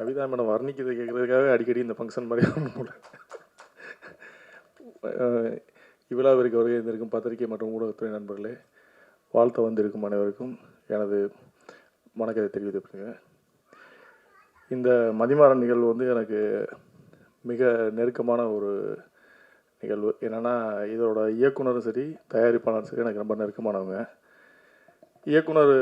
Kavitha madam வர்ணிக்கிறது கேட்குறதுக்காக அடிக்கடி இந்த function மாதிரி இவ்விழாவிற்கு வருகை இருந்திருக்கும் பத்திரிகை மற்றும் ஊடகத்துறை நண்பர்களே, வாழ்த்த வந்திருக்கும் அனைவருக்கும் எனது வணக்கத்தை தெரிவித்துக்கிறேன். இந்த மதிமாறன் நிகழ்வு வந்து எனக்கு மிக நெருக்கமான ஒரு நிகழ்வு. என்னென்னா, இதோட இயக்குனரும் சரி தயாரிப்பாளரும் சரி எனக்கு ரொம்ப நெருக்கமானவங்க. இயக்குனர்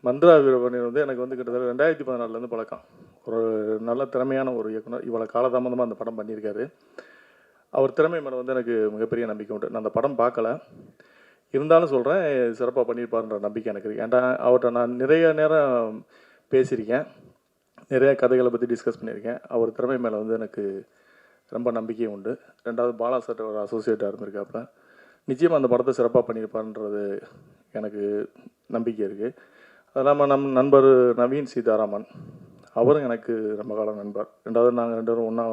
மந்த்ரா வீரபணி வந்து எனக்கு வந்து கிட்டத்தட்ட 2014 பழக்கம். ஒரு நல்ல திறமையான ஒரு இயக்குனர். இவ்வளோ காலதாமதமாக அந்த படம் பண்ணியிருக்காரு. அவர் திறமை மேலே வந்து எனக்கு மிகப்பெரிய நம்பிக்கை உண்டு. நான் அந்த படம் பார்க்கல, இருந்தாலும் சொல்கிறேன், சிறப்பாக பண்ணியிருப்பாருன்ற நம்பிக்கை எனக்கு இருக்குது. ஏன்டா அவர்கிட்ட நான் நிறைய நேரம் பேசியிருக்கேன், நிறைய கதைகளை பற்றி டிஸ்கஸ் பண்ணியிருக்கேன். அவர் திறமை மேலே வந்து எனக்கு ரொம்ப நம்பிக்கை உண்டு. ரெண்டாவது பாலா சார் ஒரு அசோசியேட்டாக இருந்திருக்காப்புல. நிச்சயமாக அந்த படத்தை சிறப்பாக பண்ணியிருப்பாருன்றது எனக்கு நம்பிக்கை இருக்குது. அது இல்லாமல் நம் நண்பர் நவீன் சீதாராமன், அவரும் எனக்கு ரொம்ப காலம் நண்பர். ரெண்டாவது நாங்கள் 2 பேரும் ஒன்றா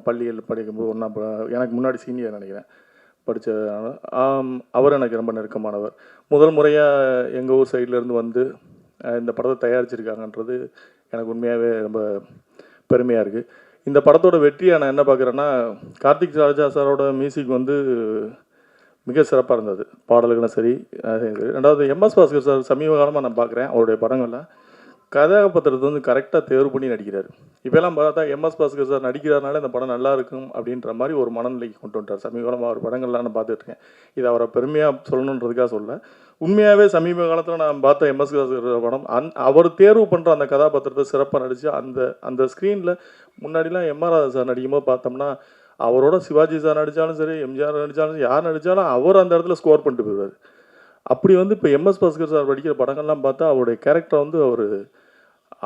பள்ளியில் படிக்கும்போது ஒன்றா, எனக்கு முன்னாடி சீனியர் நினைக்கிறேன், படித்த அவர் எனக்கு ரொம்ப நெருக்கமானவர். முதல் முறையாக எங்கள் ஊர் சைட்லேருந்து வந்து இந்த படத்தை தயாரிச்சிருக்காங்கன்றது எனக்கு உண்மையாகவே ரொம்ப பெருமையாக இருக்குது. இந்த படத்தோட வெற்றியை நான் என்ன பார்க்குறேன்னா, கார்த்திக் ராஜா சாரோட மியூசிக் வந்து மிக சிறப்பாக இருந்தது, பாடல்களும் சரி. ரெண்டாவது எம்எஸ் பாஸ்கர் சார் சமீப காலமாக நான் பார்க்குறேன், அவருடைய படங்களில் கதாபாத்திரத்தை வந்து கரெக்டாக தேர்வு பண்ணி நடிக்கிறார். இப்போலாம் பார்த்தா எம்எஸ் பாஸ்கர் சார் நடிக்கிறாருனால இந்த படம் நல்லா இருக்கும் அப்படின்ற மாதிரி ஒரு மனநிலைக்கு கொண்டு வந்துட்டார். சமீப காலமாக அவர் படங்கள்லாம் நான் பார்த்துட்ருக்கேன். இது அவரை பெருமையாக சொல்லணுன்றதுக்காக சொல்ல, உண்மையாகவே சமீப காலத்தில் நான் பார்த்த எம்எஸ் பாஸ்கர் படம் அவர் தேர்வு பண்ணுற அந்த கதாபாத்திரத்தை சிறப்பாக நடித்து அந்த ஸ்க்ரீனில் முன்னாடிலாம் எம்ஆர் ராதா சார் நடிக்கும்போது பார்த்தோம்னா, அவரோட சிவாஜி சார் நடித்தாலும் சரி, எம்ஜிஆர் நடித்தாலும், யார் நடித்தாலும் அவர் அந்த இடத்துல ஸ்கோர் பண்ணிட்டு போயிடுவார். அப்படி வந்து இப்போ எம்எஸ் பாஸ்கர் சார் படிக்கிற படங்கள்லாம் பார்த்தா அவருடைய கேரக்டரை வந்து அவர்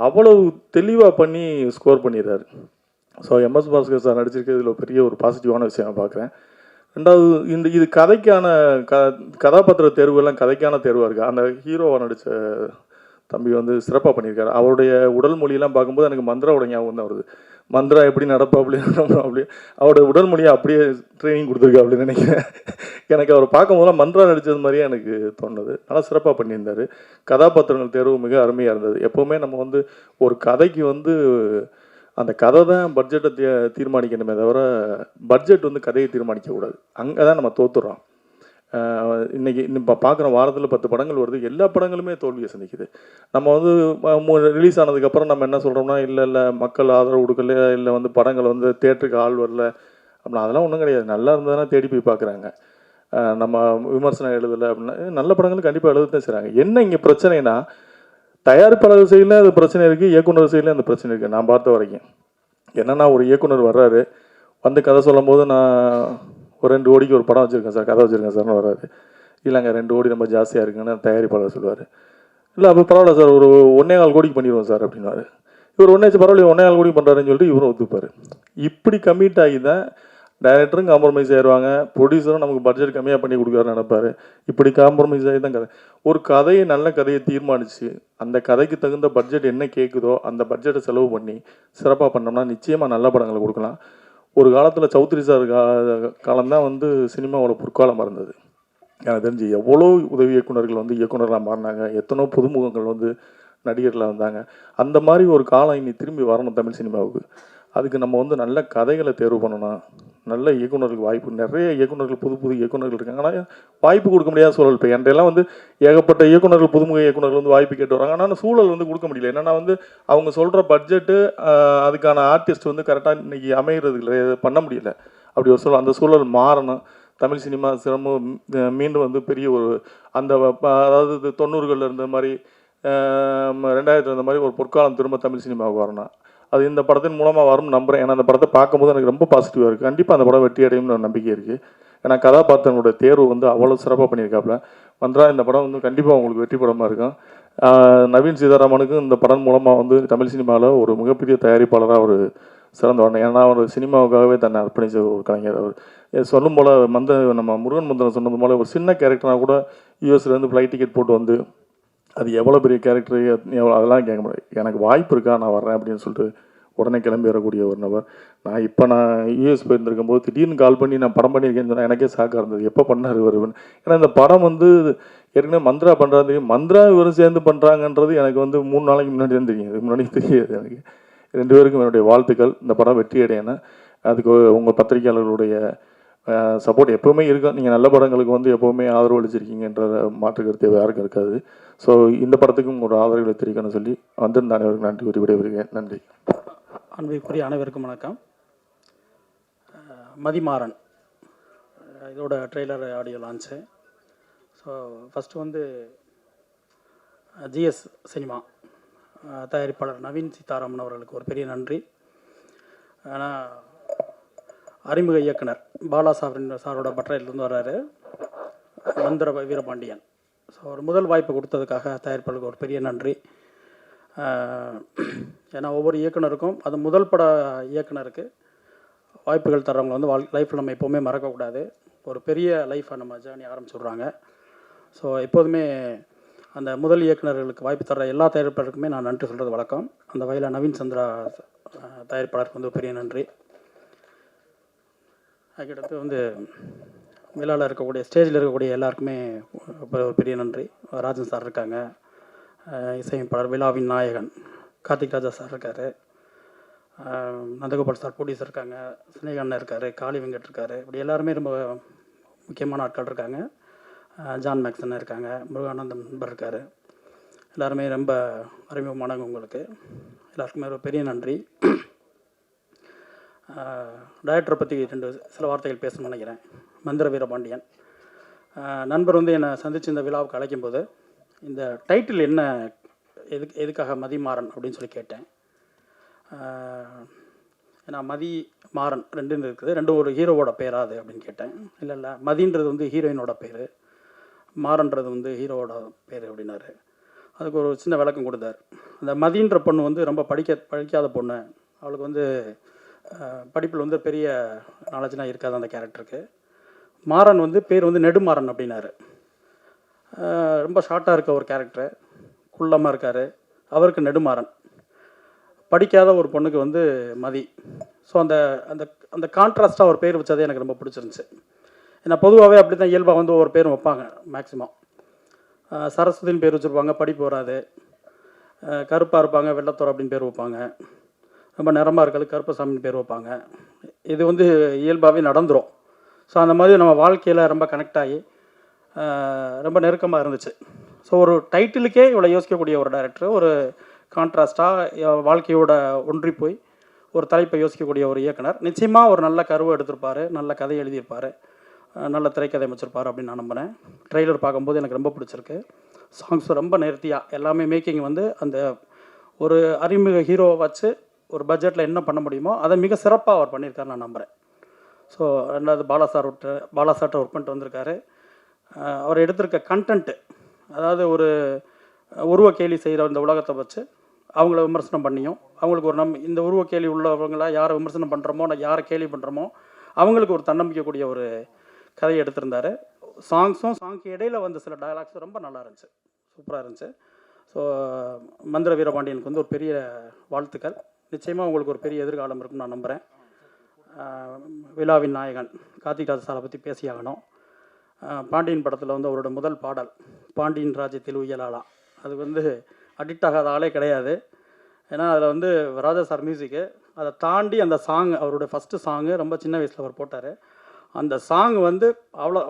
அவ்வளவு தெளிவாக பண்ணி ஸ்கோர் பண்ணிடுறாரு. ஸோ எம்எஸ் பாஸ்கர் சார் நடிச்சிருக்கிறதுல பெரிய ஒரு பாசிட்டிவான விஷயம் நான் பார்க்குறேன். ரெண்டாவது இது கதைக்கான கதாபாத்திர தேர்வுகள்லாம் கதைக்கான தேர்வாக இருக்குது. அந்த ஹீரோவாக நடித்த தம்பி வந்து சிறப்பாக பண்ணியிருக்காரு. அவருடைய உடல் மொழியெல்லாம் பார்க்கும்போது எனக்கு மந்த்ராவோட ஞாபகம் தான் வருது. மந்த்ரா எப்படி நடப்பா அப்படி அவரோட உடல் மொழியை அப்படியே ட்ரைனிங் கொடுத்துருக்கா அப்படின்னு நினைக்கிறேன். எனக்கு அவர் பார்க்கும்போதெல்லாம் மந்த்ரா நடித்தது மாதிரியே எனக்கு தோணுது. நல்லா சிறப்பாக பண்ணியிருந்தார். கதாபாத்திரங்கள் தேர்வு மிக அருமையாக இருந்தது. எப்போவுமே நம்ம வந்து ஒரு கதைக்கு வந்து அந்த கதை தான் பட்ஜெட்டை தீர்மானிக்கணுமே தவிர பட்ஜெட் வந்து கதையை தீர்மானிக்கக்கூடாது. அங்கே தான் நம்ம தோற்றுறோம். இன்றைக்கி இப்போ பார்க்குற வாரத்தில் 10 படங்கள் வருது, எல்லா படங்களுமே தோல்வியை சந்திக்குது. நம்ம வந்து ரிலீஸ் ஆனதுக்கப்புறம் நம்ம என்ன சொல்கிறோம்னா, இல்லை மக்கள் ஆதரவு கொடுக்கல, இல்லை வந்து படங்கள் வந்து தேட்டருக்கு ஆள் வரல அப்படின்னா, அதெல்லாம் ஒன்றும் கிடையாது. நல்லா இருந்ததுன்னா தேடி போய் பார்க்குறாங்க. நம்ம விமர்சனம் எழுதலை அப்படின்னா நல்ல படங்கள் கண்டிப்பாக எழுதத்தான் செய்கிறாங்க. என்ன இங்கே பிரச்சனைனா, தயாரிப்பாளர் சைடில் அது பிரச்சனை இருக்குது, இயக்குனர் சைடில் அந்த பிரச்சனை இருக்குது. நான் பார்த்த வரைக்கும் என்னென்னா, ஒரு இயக்குனர் வர்றாரு, வந்து கதை சொல்லும் போது நான் ஒரு 2 கோடிக்கு ஒரு படம் வச்சுருக்கேன் சார், கதை வச்சுருக்கேன் சார்னு வராது. இல்லைங்க 2 கோடி ரொம்ப ஜாஸ்தியாக இருக்குன்னு தயாரிப்பாளர் சொல்லுவார். இல்லை அப்போ பரவாயில்ல சார், ஒரு 1.25 கோடிக்கு பண்ணிடுவோம் சார் அப்படின்வார். இவர் பரவாயில்ல 1.25 கோடிக்கு பண்ணுறாருன்னு சொல்லிட்டு இவரும் ஒத்துப்பார். இப்படி கமிட் ஆகி தான் டைரக்டரும் காம்ப்ரமைஸ் ஆயிடுவாங்க, ப்ரொடியூசரும் நமக்கு பட்ஜெட் கம்மியாக பண்ணி கொடுக்குறாருன்னு நினைப்பார். இப்படி காம்ப்ரமைஸ் ஆகி தான் கதை. ஒரு கதையை நல்ல கதையை தீர்மானித்து அந்த கதைக்கு தகுந்த பட்ஜெட் என்ன கேட்குதோ அந்த பட்ஜெட்டை செலவு பண்ணி சிறப்பாக பண்ணோம்னா நிச்சயமாக நல்ல படங்களை கொடுக்கலாம். ஒரு காலத்தில் சௌத்ரி சார் காலம்தான் வந்து சினிமாவோட பொற்காலமாக இருந்தது. எனக்கு தெரிஞ்சு எவ்வளோ உதவி இயக்குநர்கள் வந்து இயக்குநர்களாக மாறினாங்க, எத்தனோ புதுமுகங்கள் வந்து நடிகர்களாக வந்தாங்க. அந்த மாதிரி ஒரு காலம் இனி திரும்பி வரணும் தமிழ் சினிமாவுக்கு. அதுக்கு நம்ம வந்து நல்ல கதைகளை தேர்வு பண்ணணும், நல்ல இயக்குநர்களுக்கு வாய்ப்பு. நிறைய இயக்குநர்கள் புது இயக்குநர்கள் இருக்காங்க, ஆனால் வாய்ப்பு கொடுக்க முடியாத சூழல். இப்போ என்கிட்டலாம் வந்து ஏகப்பட்ட இயக்குநர்கள், புதுமுக இயக்குநர்கள் வந்து வாய்ப்பு கேட்டு வராங்க, ஆனால் சூழல் வந்து கொடுக்க முடியல. என்னென்னா வந்து அவங்க சொல்கிற பட்ஜெட்டு அதுக்கான ஆர்டிஸ்ட் வந்து கரெக்டாக இன்றைக்கி அமைகிறது இல்லை, பண்ண முடியல. அப்படி ஒரு சூழல், அந்த சூழல் மாறணும். தமிழ் சினிமா சிரமம் மீண்டும் வந்து பெரிய ஒரு அந்த அதாவது 90களில் இருந்த மாதிரி 2000 இருந்த மாதிரி ஒரு பொற்காலம் திரும்ப தமிழ் சினிமாவுக்கு வரணும். அது இந்த படத்தின் மூலமாக வரும்னு நம்புகிறேன். ஏன்னா அந்த படத்தை பார்க்கும்போது எனக்கு ரொம்ப பாசிட்டிவாக இருக்குது. கண்டிப்பாக அந்த படம் வெற்றி அடையும்னு நம்பிக்கை இருக்குது. ஏன்னா கதாபாத்திரங்களோட தேர்வு வந்து அவ்வளோ சிறப்பாக பண்ணியிருக்காப்புல. வந்தா இந்த படம் வந்து கண்டிப்பாக உங்களுக்கு வெற்றி படமாக இருக்கும். நவீன் சீதாராமனுக்கும் இந்த படம் மூலமாக வந்து தமிழ் சினிமாவில் ஒரு மிகப்பெரிய தயாரிப்பாளராக ஒரு சிறந்த வரணும். ஏன்னா அவர் சினிமாவுக்காகவே தன்னை அர்ப்பணித்த ஒரு கலைஞர். அவர் சொல்லும் போல் நம்ம முருகன் மந்திரம் சொன்னது போல் ஒரு சின்ன கேரக்டராக கூட யூஎஸ்லேருந்து ஃப்ளைட் டிக்கெட் போட்டு வந்து அது எவ்வளோ பெரிய கேரக்டரு அதெல்லாம் கேட்க முடியாது. எனக்கு வாய்ப்பு இருக்கா, நான் வர்றேன் அப்படின்னு சொல்லிட்டு உடனே கிளம்பி வரக்கூடிய ஒரு நபர். நான் யூஎஸ் போயிருந்திருக்கும் போது திடீர்னு கால் பண்ணி நான் படம் பண்ணியிருக்கேன்னு சொன்னால் எனக்கே ஷாக்காக இருந்தது. எப்போ பண்ணார் இவர்? ஏன்னா இந்த படம் வந்து ஏற்கனவே மந்த்ரா பண்ணுறாரு தெரியும், மந்த்ரா இவரும் சேர்ந்து பண்ணுறாங்கன்றது எனக்கு வந்து 3 நாளைக்கு முன்னாடி தான் தெரியும். இதுக்கு முன்னாடி தெரியாது எனக்கு. 2 பேருக்கும் என்னுடைய வாழ்த்துக்கள். இந்த படம் வெற்றி அடையணும். அதுக்கு உங்கள் பத்திரிகையாளர்களுடைய சப்போர்ட் எப்போவுமே இருக்கும். நீங்கள் நல்ல படங்களுக்கு வந்து எப்போவுமே ஆதரவு அளிச்சிருக்கீங்கன்றத மாற்று கருத்து யாருக்கும் இருக்காது. ஸோ இந்த படத்துக்கும் ஒரு ஆதரவுகளை தெரிவிக்கணும்னு சொல்லி வந்திருந்த அனைவருக்கும் நன்றி கூறி விடைபெறுகிறேன். நன்றி. அன்பிற்குரிய அனைவருக்கும் வணக்கம். மதிமாறன் இதோட trailer audio launch. So first வந்து ஜிஎஸ் சினிமா தயாரிப்பாளர் நவீன் சீதாராமன் அவர்களுக்கு ஒரு பெரிய நன்றி. ஆனால் அறிமுக இயக்குனர் பாலா சாரோட பட்டறையிலிருந்து வர்றாரு மந்திர வீரபாண்டியன். ஸோ ஒரு முதல் வாய்ப்பு கொடுத்ததுக்காக தயாரிப்பாளருக்கு ஒரு பெரிய நன்றி. ஏன்னா ஒவ்வொரு இயக்குனருக்கும் அது முதல் பட இயக்குனருக்கு வாய்ப்புகள் தர்றவங்க வந்து லைஃப்பில் நம்ம எப்போவுமே மறக்கக்கூடாது. ஒரு பெரிய லைஃப்பை நம்ம ஜேர்னி ஆரம்பிச்சுடுறாங்க. ஸோ எப்போதுமே அந்த முதல் இயக்குனர்களுக்கு வாய்ப்பு தர்ற எல்லா தயாரிப்பாளருக்குமே நான் நன்றி சொல்கிறது வழக்கம். அந்த வகையில் நவீன் சந்திரா தயாரிப்பாளருக்கு வந்து பெரிய நன்றி. அதுக்கடுத்து வந்து விழாவில் இருக்கக்கூடிய ஸ்டேஜில் இருக்கக்கூடிய எல்லாருக்குமே ஒரு பெரிய நன்றி. ராஜன் சார் இருக்காங்க, இசையமைப்பாளர் விழாவின் நாயகன் கார்த்திக் ராஜா சார் இருக்கார், நந்தகோபால் சார் ப்ரொடியூசர் இருக்காங்க, சினேகண்ணன் இருக்கார், காளி வெங்கட் இருக்கார். இப்படி எல்லாருமே ரொம்ப முக்கியமான ஆட்கள் இருக்காங்க. ஜான் மேக்சன் இருக்காங்க, முருகானந்தன் நண்பர் இருக்கார். எல்லாருமே ரொம்ப அறிமுகமானவங்க. உங்களுக்கு எல்லாருக்குமே ஒரு பெரிய நன்றி. டைரக்டரை பற்றி சில வார்த்தைகள் பேசணும்னு நினைக்கிறேன். மந்திர வீரபாண்டியன் நண்பர் வந்து என்னை சந்தித்து இந்த விழாவுக்கு அழைக்கும்போது இந்த டைட்டில் என்ன, எதுக்காக மதிமாறன் அப்படின்னு சொல்லி கேட்டேன். ஏன்னா மதி மாறன் ரெண்டுன்னு இருக்குது, ரெண்டும் ஒரு ஹீரோவோட பேராது அப்படின்னு கேட்டேன். இல்லை மதின்றது வந்து ஹீரோயினோட பேர், மாறன்றது வந்து ஹீரோவோட பேர் அப்படின்னாரு. அதுக்கு ஒரு சின்ன விளக்கம் கொடுத்தார். அந்த மதின்ற பொண்ணு வந்து ரொம்ப படிக்காத பொண்ணு, அவளுக்கு வந்து படிப்பில் வந்து பெரிய நாலேஜ்லாம் இருக்காது அந்த கேரக்டருக்கு. மாறன் வந்து பேர் வந்து நெடுமாறன் அப்படின்னாரு. ரொம்ப ஷார்ட்டாக இருக்க ஒரு கேரக்டர், குள்ளமாக இருக்கார், அவருக்கு நெடுமாறன். படிக்காத ஒரு பொண்ணுக்கு வந்து மதி. ஸோ அந்த அந்த அந்த கான்ட்ராஸ்ட்டாக ஒரு பேர் வச்சதே எனக்கு ரொம்ப பிடிச்சிருந்துச்சு. ஏன்னா பொதுவாகவே அப்படி தான் இயல்பாக வந்து ஒவ்வொரு பேரும் வைப்பாங்க. மேக்ஸிமம் சரஸ்வதின்னு பேர் வச்சுருப்பாங்க, படிப்பு வராது. கருப்பாக இருப்பாங்க, வெள்ளத்தோர் அப்படின்னு பேர் வைப்பாங்க. ரொம்ப நிறமாக இருக்கிறது கருப்பசாமின்னு பேர் வைப்பாங்க. இது வந்து இயல்பாகவே நடந்துடும். ஸோ அந்த மாதிரி நம்ம வாழ்க்கையில் ரொம்ப கனெக்ட் ஆகி ரொம்ப நெருக்கமாக இருந்துச்சு. ஸோ ஒரு டைட்டிலுக்கே இவ்வளோ யோசிக்கக்கூடிய ஒரு டைரக்டர், ஒரு கான்ட்ராஸ்ட்டாக வாழ்க்கையோட ஒன்றி போய் ஒரு தலைப்பை யோசிக்கக்கூடிய ஒரு இயக்குனர். நிச்சயமாக ஒரு நல்ல கருவை எடுத்திருப்பார், நல்ல கதை எழுதியிருப்பார், நல்ல திரைக்கதை அமைச்சிருப்பார் அப்படின்னு நான் நம்பினேன். ட்ரெய்லர் பார்க்கும்போது எனக்கு ரொம்ப பிடிச்சிருக்கு. சாங்ஸ் ரொம்ப நேர்த்தியாக எல்லாமே மேக்கிங் வந்து அந்த ஒரு அறிமுக ஹீரோவை வச்சு ஒரு பட்ஜெட்டில் என்ன பண்ண முடியுமோ அதை மிக சிறப்பாக அவர் பண்ணியிருக்காரு நான் நம்புகிறேன். ஸோ ரெண்டாவது பாலா சார்ட்ட ஒர்க் பண்ணிட்டு வந்திருக்காரு. அவர் எடுத்திருக்க கண்டென்ட்டு, அதாவது ஒரு உருவ கேலி செய்கிற இந்த உலகத்தை வச்சு அவங்கள விமர்சனம் பண்ணியும், அவங்களுக்கு ஒரு இந்த உருவ கேலி உள்ளவங்களாம் யாரை விமர்சனம் பண்ணுறோமோ, யாரை கேலி பண்ணுறோமோ அவங்களுக்கு ஒரு தன்னம்பிக்கக்கூடிய ஒரு கதையை எடுத்திருந்தார். சாங்க்கு இடையில் வந்து சில டயலாக்ஸ் ரொம்ப நல்லா இருந்துச்சு, சூப்பராக இருந்துச்சு. ஸோ மந்திர வீரபாண்டியனுக்கு வந்து ஒரு பெரிய வாழ்த்துக்கள். நிச்சயமாக உங்களுக்கு ஒரு பெரிய எதிர்காலம் இருக்குன்னு நான் நம்புகிறேன். விழாவின் நாயகன் கார்த்திக் ராஜ் சாரை பற்றி பேசியாகணும். பாண்டியன் படத்தில் வந்து அவரோட முதல் பாடல் பாண்டியன் ராஜ்யத்தில் உயலாளா, அது வந்து அடிக்ட் ஆகாத ஆளே கிடையாது. ஏன்னா அதில் வந்து ராஜா சார் மியூசிக்கு, அதை தாண்டி அந்த சாங், அவரோட ஃபஸ்ட்டு சாங்கு ரொம்ப சின்ன வயசில் அவர் போட்டார். அந்த சாங் வந்து அவ்வளோ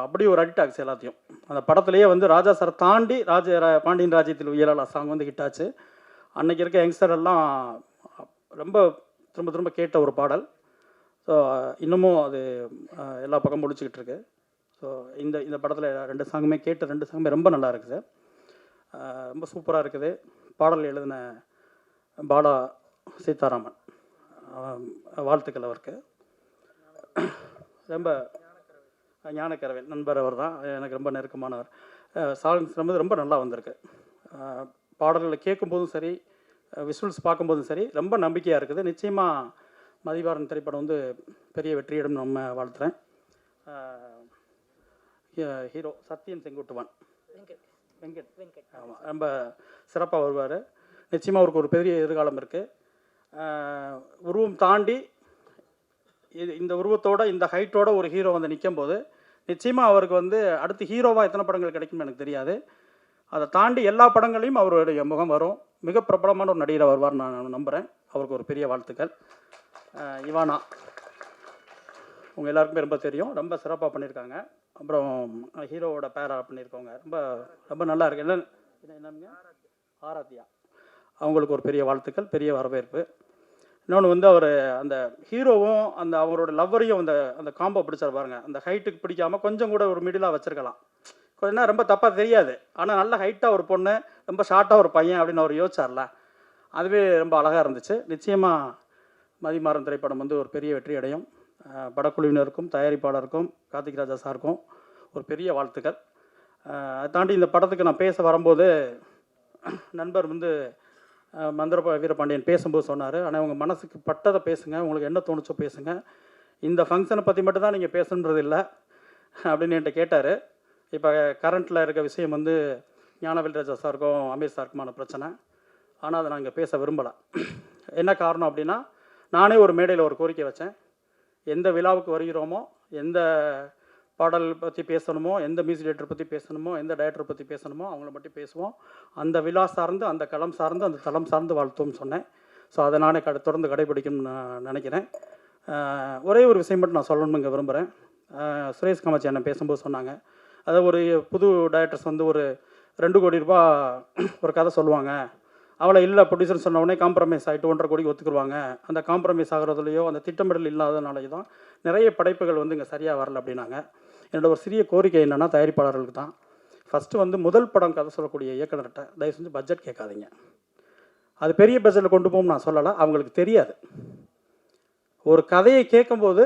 அப்படி ஒரு அடிக்ட் ஆகுச்சு எல்லாத்தையும். அந்த படத்துலேயே வந்து ராஜா சாரை தாண்டி பாண்டியன் ராஜ்யத்தில் உயலாளா சாங் வந்து ஹிட் ஆச்சு. அன்றைக்கி இருக்க யங்ஸ்டர் எல்லாம் ரொம்ப திரும்ப திரும்ப கேட்ட ஒரு பாடல். ஸோ இன்னமும் அது எல்லா பக்கம் முடிச்சுக்கிட்டு இருக்கு. ஸோ இந்த படத்தில் 2 சாங்குமே கேட்ட 2 சாங்குமே ரொம்ப நல்லா இருக்குது, ரொம்ப சூப்பராக இருக்குது. பாடல் எழுதின பாலா சீதாராமன், வாழ்த்துக்கள் அவருக்கு. ரொம்ப ஞானக்கரவேல் நண்பர் அவர் தான், எனக்கு ரொம்ப நெருக்கமானவர். சாங்ஸ் ரொம்ப நல்லா வந்திருக்கு. பாடல்களை கேட்கும்போதும் சரி, விஷுவல்ஸ் பார்க்கும்போதும் சரி, ரொம்ப நம்பிக்கையாக இருக்குது. நிச்சயமாக மதிவாரன் திரைப்படம் வந்து பெரிய வெற்றியிடம் நம்ம வாழ்த்துறேன். ஹீரோ சத்யன் செங்குட்டுவன், வெங்கட் ஆமாம், ரொம்ப சிறப்பாக வருவார். நிச்சயமாக அவருக்கு ஒரு பெரிய எதிர்காலம் இருக்குது. உருவம் தாண்டி இந்த உருவத்தோட இந்த ஹைட்டோட ஒரு ஹீரோ வந்து நிற்கும்போது நிச்சயமாக அவருக்கு வந்து அடுத்து ஹீரோவாக எத்தனை படங்கள் கிடைக்கும்னு எனக்கு தெரியாது. அதை தாண்டி எல்லா படங்களையும் அவருடைய முகம் வரும். மிக பிரபலமான ஒரு நடிகராக வருவார் நான் நம்புகிறேன். அவருக்கு ஒரு பெரிய வாழ்த்துக்கள். இவானா உங்கள் எல்லாருக்குமே ரொம்ப தெரியும், ரொம்ப சிறப்பாக பண்ணியிருக்காங்க. அப்புறம் ஹீரோவோட பேரா பண்ணியிருக்கவங்க ரொம்ப ரொம்ப நல்லா இருக்கு. என்னங்க ஆராத்தியா, அவங்களுக்கு ஒரு பெரிய வாழ்த்துக்கள், பெரிய வரவேற்பு. இன்னொன்று வந்து அவர் அந்த ஹீரோவும் அந்த அவரோட லவ்வரையும் அந்த காம்போ பிடிச்சார் பாருங்க. அந்த ஹைட்டுக்கு பிடிக்காமல் கொஞ்சம் கூட ஒரு மிடிலாக வச்சுருக்கலாம். கொஞ்ச நேரம் ரொம்ப தப்பாக தெரியாது. ஆனால் நல்ல ஹைட்டாக ஒரு பொண்ணு, ரொம்ப ஷார்ட்டாக ஒரு பையன் அப்படின்னு அவர் யோசிச்சார்ல, அதுவே ரொம்ப அழகாக இருந்துச்சு. நிச்சயமாக மதிமாறன் திரைப்படம் வந்து ஒரு பெரிய வெற்றி அடையும். படக்குழுவினருக்கும் தயாரிப்பாளருக்கும் கார்த்திக் ராஜா சாருக்கும் ஒரு பெரிய வாழ்த்துக்கள். அதை தாண்டி இந்த படத்துக்கு நான் பேச வரும்போது நண்பர் வந்து மந்திர வீரபாண்டியன் பேசும்போது சொன்னார், ஆனால் உங்கள் மனசுக்கு பட்டதை பேசுங்க, உங்களுக்கு என்ன தோணுச்சோ பேசுங்க, இந்த ஃபங்க்ஷனை பற்றி மட்டும்தான் நீங்கள் பேசணுன்றது இல்லை அப்படின்னு என்கிட்ட கேட்டார். இப்போ கரண்ட்டில் இருக்க விஷயம் வந்து ஞானவேல் ராஜா சாருக்கும் அமீர் சாருக்குமான பிரச்சனை. ஆனால் அதை நான் இங்கே பேச விரும்பலை. என்ன காரணம் அப்படின்னா, நானே ஒரு மேடையில் ஒரு கோரிக்கை வச்சேன். எந்த விழாவுக்கு வருகிறோமோ, எந்த பாடல் பற்றி பேசணுமோ, எந்த மியூசிக் டைரக்டர் பற்றி பேசணுமோ, எந்த டைரக்டர் பற்றி பேசணுமோ அவங்கள மட்டும் பேசுவோம். அந்த விழா சார்ந்து, அந்த களம் சார்ந்து, அந்த தளம் சார்ந்து வாழ்த்துவோம்னு சொன்னேன். ஸோ அதை நானே தொடர்ந்து கடைபிடிக்கணும்னு நான் நினைக்கிறேன். ஒரே ஒரு விஷயம் மட்டும் நான் சொல்லணும்னு இங்கே விரும்புகிறேன். சுரேஷ் காமாட்சி அண்ணன் பேசும்போது சொன்னாங்க, அதை ஒரு புது டைரக்டர்ஸ் வந்து ஒரு 2 கோடி ரூபா ஒரு கதை சொல்லுவாங்க, அவளை இல்லை ப்ரொடியூசர் சொன்ன உடனே காம்ப்ரமைஸ் ஆகிட்டு 1.5 கோடிக்கு ஒத்துக்குருவாங்க. அந்த காம்ப்ரமைஸ் ஆகிறதுலையோ அந்த திட்டமிடல் இல்லாதனாலேயோ தான் நிறைய படைப்புகள் வந்து இங்கே சரியாக வரல அப்படின்னாங்க. என்னோடய ஒரு சிறிய கோரிக்கை என்னென்னா, தயாரிப்பாளர்களுக்கு தான் ஃபஸ்ட்டு வந்து முதல் படம் கதை சொல்லக்கூடிய இயக்குனர்கிட்ட தயவு செஞ்சு பட்ஜெட் கேட்காதீங்க. அது பெரிய பட்ஜெட்டில் கொண்டு போகும் நான் சொல்லலை, அவங்களுக்கு தெரியாது. ஒரு கதையை கேட்கும்போது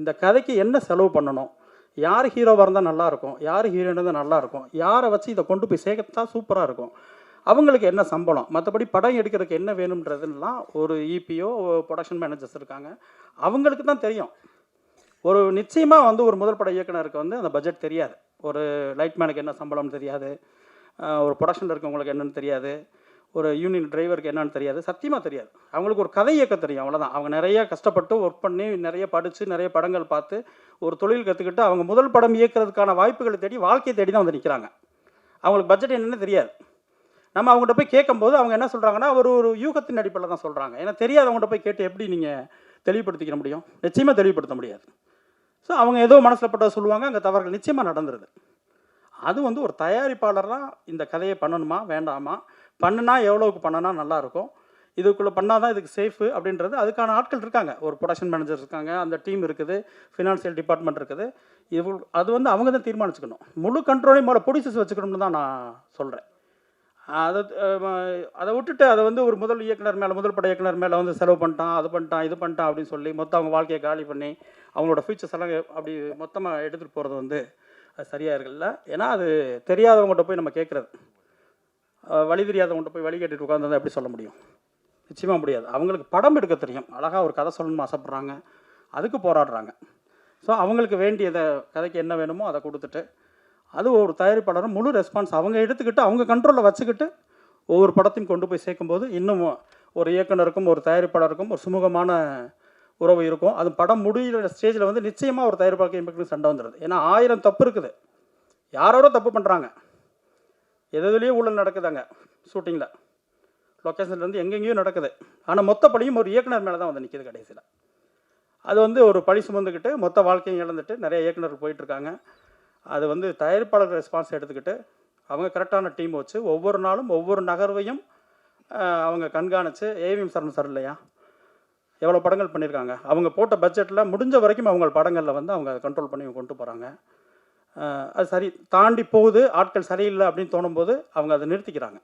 இந்த கதைக்கு என்ன செலவு பண்ணணும், யார் ஹீரோவாக இருந்தால் நல்லாயிருக்கும், யார் ஹீரோயின் இருந்தால் நல்லாயிருக்கும், யாரை வச்சு இதை கொண்டு போய் சேர்க்கத்தா சூப்பராக இருக்கும், அவங்களுக்கு என்ன சம்பளம், மற்றபடி படம் எடுக்கிறதுக்கு என்ன வேணுன்றதுலாம் ஒரு இபிஓ ப்ரொடக்ஷன் மேனேஜர்ஸ் இருக்காங்க, அவங்களுக்கு தான் தெரியும். ஒரு நிச்சயமாக வந்து ஒரு முதல் பட இயக்குனருக்கு வந்து அந்த பட்ஜெட் தெரியாது. ஒரு லைட்மேனுக்கு என்ன சம்பளம்னு தெரியாது, ஒரு ப்ரொடக்ஷனில் இருக்கவங்களுக்கு என்னென்னு தெரியாது, ஒரு யூனியன் டிரைவருக்கு என்னன்னு தெரியாது, சத்தியமாக தெரியாது. அவங்களுக்கு ஒரு கதை இயக்க தெரியும், அவ்வளோதான். அவங்க நிறையா கஷ்டப்பட்டு ஒர்க் பண்ணி நிறைய படித்து நிறைய படங்கள் பார்த்து ஒரு தொழில் கற்றுக்கிட்டு அவங்க முதல் படம் இயக்கிறதுக்கான வாய்ப்புகளை தேடி வாழ்க்கையை தேடி தான் வந்து நிற்கிறாங்க. அவங்களுக்கு பட்ஜெட் என்னென்னு தெரியாது. நம்ம அவங்ககிட்ட போய் கேட்கும்போது அவங்க என்ன சொல்கிறாங்கன்னா, ஒரு யூகத்தின் அடிப்படையில் தான் சொல்கிறாங்க. ஏன்னா தெரியாதவங்கள்ட்ட போய் கேட்டு எப்படி நீங்கள் தெளிவுபடுத்திக்க முடியும்? நிச்சயமாக தெளிவுபடுத்த முடியாது. ஸோ அவங்க ஏதோ மனசில் பட்டதை சொல்லுவாங்க, அங்கே தவறுகள் நிச்சயமாக நடந்துருது. அது வந்து ஒரு தயாரிப்பாளராக இந்த கதையை பண்ணணுமா வேண்டாமா, பண்ணுனா எவ்வளோவுக்கு பண்ணனா நல்லாயிருக்கும், இதுக்குள்ளே பண்ணால் தான் இதுக்கு சேஃபு அப்படின்றது அதுக்கான ஆட்கள் இருக்காங்க. ஒரு ப்ரொடக்ஷன் மேனேஜர் இருக்காங்க, அந்த டீம் இருக்குது, ஃபினான்சியல் டிபார்ட்மெண்ட் இருக்குது. அது வந்து அவங்க தான் தீர்மானிச்சுக்கணும். முழு கண்ட்ரோலையும் மேலே ப்ரொடியூசர்ஸ் வச்சுக்கணும்னு தான் நான் சொல்கிறேன். அதை விட்டுட்டு அதை வந்து ஒரு முதல் இயக்குனர் மேலே, முதல் பட இயக்குனர் மேலே வந்து செலவு பண்ணிட்டான், அது பண்ணிட்டான், இது பண்ணிட்டான் அப்படின்னு சொல்லி மொத்தம் அவங்க வாழ்க்கையை காலி பண்ணி அவங்களோட ஃபியூச்சர்ஸ் எல்லாம் அப்படி மொத்தமாக எடுத்துகிட்டு போகிறது வந்து அது சரியாக இருக்குல்ல. ஏன்னா அது தெரியாதவங்கள்ட்ட போய் நம்ம கேட்குறது, வழி தெரியாதவங்கள்ட்ட போய் வழி கேட்டுட்டு உட்காந்து எப்படி சொல்ல முடியும்? நிச்சயமாக முடியாது. அவங்களுக்கு படம் எடுக்க தெரியும், அழகாக ஒரு கதை சொல்லணும்னு ஆசைப்பட்றாங்க, அதுக்கு போராடுறாங்க. ஸோ அவங்களுக்கு வேண்டியதை கதைக்கு என்ன வேணுமோ அதை கொடுத்துட்டு, அது ஒரு தயாரிப்பாளரும் முழு ரெஸ்பான்ஸ் அவங்க எடுத்துக்கிட்டு அவங்க கண்ட்ரோலில் வச்சுக்கிட்டு ஒவ்வொரு படத்தையும் கொண்டு போய் சேர்க்கும்போது இன்னும் ஒரு இயக்குனருக்கும் ஒரு தயாரிப்பாளருக்கும் ஒரு சுமூகமான உறவு இருக்கும். அது படம் முடிகிற ஸ்டேஜில் வந்து நிச்சயமாக ஒரு தயாரிப்பாளருக்கு சண்டை வந்துடுது. ஏன்னா 1000 தப்பு இருக்குது, யாரோட தப்பு பண்ணுறாங்க, எதுலேயும் ஊழல் நடக்குதாங்க, ஷூட்டிங்கில் லொக்கேஷன்லேருந்து எங்கெங்கேயோ நடக்குது. ஆனால் மொத்த பழியும் ஒரு இயக்குனர் மேலே தான் வந்து நிற்கிது கடைசியில். அது வந்து ஒரு பழி சுமந்துக்கிட்டு மொத்த வாழ்க்கையும் இழந்துட்டு நிறைய இயக்குனர்கள் போயிட்டுருக்காங்க. அது வந்து தயாரிப்பாளர் ரெஸ்பான்ஸ் எடுத்துக்கிட்டு அவங்க கரெக்டான டீம் வச்சு ஒவ்வொரு நாளும் ஒவ்வொரு நகர்வையும் அவங்க கண்காணித்து, ஏவிஎம் சரண் சார் இல்லையா, எவ்வளோ படங்கள் பண்ணியிருக்காங்க, அவங்க போட்ட பட்ஜெட்டில் முடிஞ்ச வரைக்கும் அவங்க படங்களில் வந்து அவங்க கண்ட்ரோல் பண்ணி கொண்டு போகிறாங்க. அது சரி தாண்டி போகுது, ஆட்கள் சரியில்லை அப்படின்னு தோணும்போது அவங்க அதை நிறுத்திக்கிறாங்க,